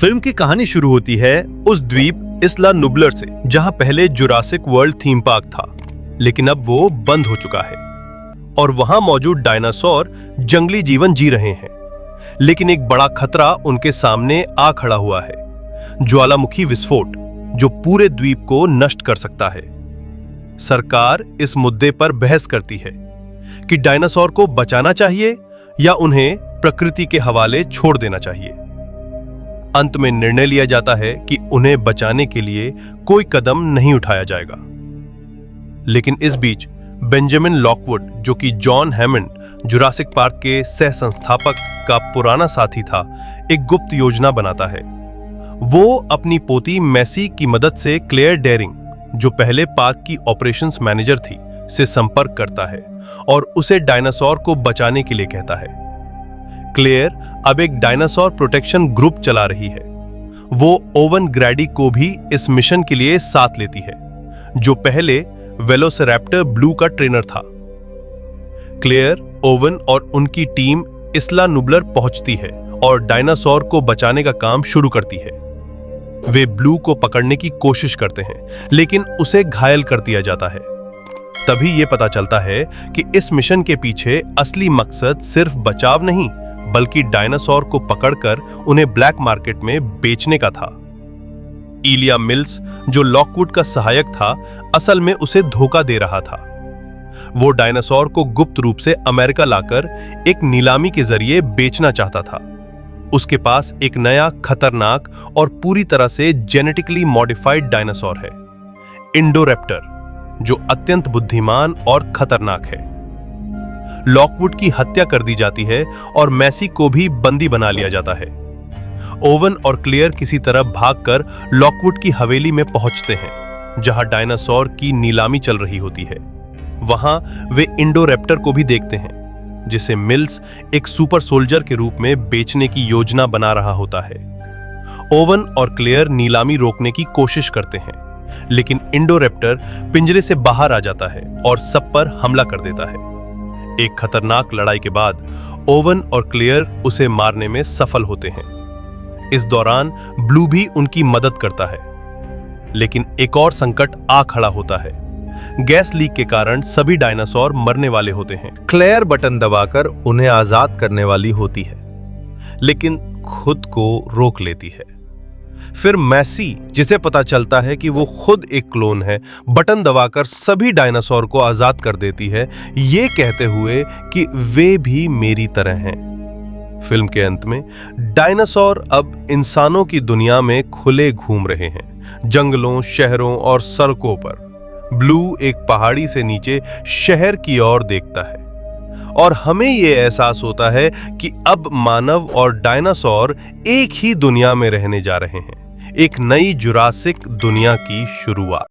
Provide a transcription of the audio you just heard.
Film की कहानी शुरू होती है उस द्वीप इस्ला नुब्लर से, जहां पहले जुरासिक वर्ल्ड थीम पार्क था, लेकिन अब वो बंद हो चुका है और वहां मौजूद डायनासोर जंगली जीवन जी रहे हैं। लेकिन एक बड़ा खतरा उनके सामने आ खड़ा हुआ है, ज्वालामुखी विस्फोट, जो पूरे द्वीप को नष्ट कर सकता है। सरकार इस मुद्दे पर बहस करती है कि डायनासोर को बचाना चाहिए या उन्हें प्रकृति के हवाले छोड़ देना चाहिए। अंत में निर्णय लिया जाता है कि उन्हें बचाने के लिए कोई कदम नहीं उठाया जाएगा। लेकिन इस बीच बेंजामिन लॉकवुड, जो कि जॉन हैमंड जुरासिक पार्क के सह संस्थापक का पुराना साथी था, एक गुप्त योजना बनाता है। वो अपनी पोती मैसी की मदद से क्लेयर डेरिंग, जो पहले पार्क की ऑपरेशंस मैनेजर थी, से संपर्क करता है और उसे डायनासोर को बचाने के लिए कहता है। क्लेयर अब एक डायनासोर प्रोटेक्शन ग्रुप चला रही है। वो ओवन ग्रैडी को भी इस मिशन के लिए साथ लेती है, जो पहले वेलोसिरैप्टर ब्लू का ट्रेनर था। क्लेयर, ओवन और उनकी टीम इस्ला नुब्लर पहुंचती है और डायनासोर को बचाने का काम शुरू करती है। वे ब्लू को पकड़ने की कोशिश करते हैं, लेकिन उसे घायल कर दिया जाता है। तभी यह पता चलता है कि इस मिशन के पीछे असली मकसद सिर्फ बचाव नहीं, बल्कि डायनासोर को पकड़कर उन्हें ब्लैक मार्केट में बेचने का था। इलिया मिल्स, जो लॉकवुड का सहायक था, असल में उसे धोखा दे रहा था। वो डायनासोर को गुप्त रूप से अमेरिका लाकर एक नीलामी के जरिए बेचना चाहता था। उसके पास एक नया, खतरनाक और पूरी तरह से जेनेटिकली मॉडिफाइड डायनासोर है, इंडोरैप्टर, जो अत्यंत बुद्धिमान और खतरनाक है। लॉकवुड की हत्या कर दी जाती है और मैसी को भी बंदी बना लिया जाता है। ओवन और क्लेयर किसी तरह भागकर लॉकवुड की हवेली में पहुंचते हैं, जहां डायनासोर की नीलामी चल रही होती है। वहां वे इंडोरैप्टर को भी देखते हैं, जिसे मिल्स एक सुपर सोल्जर के रूप में बेचने की योजना बना रहा होता है। ओवन और क्लेयर नीलामी रोकने की कोशिश करते हैं, लेकिन इंडोरैप्टर पिंजरे से बाहर आ जाता है और सब पर हमला कर देता है। एक खतरनाक लड़ाई के बाद ओवन और क्लेयर उसे मारने में सफल होते हैं। इस दौरान ब्लू भी उनकी मदद करता है, लेकिन एक और संकट आ खड़ा होता है। गैस लीक के कारण सभी डायनासोर मरने वाले होते हैं। क्लेयर बटन दबाकर उन्हें आजाद करने वाली होती है, लेकिन खुद को रोक लेती है। फिर मैसी, जिसे पता चलता है कि वो खुद एक क्लोन है, बटन दबाकर सभी डायनासोर को आजाद कर देती है, ये कहते हुए कि वे भी मेरी तरह हैं। फिल्म के अंत में डायनासोर अब इंसानों की दुनिया में खुले घूम रहे हैं, जंगलों, शहरों और सड़कों पर। ब्लू एक पहाड़ी से नीचे शहर की ओर देखता है और हमें यह एहसास होता है कि अब मानव और डायनासोर एक ही दुनिया में रहने जा रहे हैं, एक नई जुरासिक दुनिया की शुरुआत।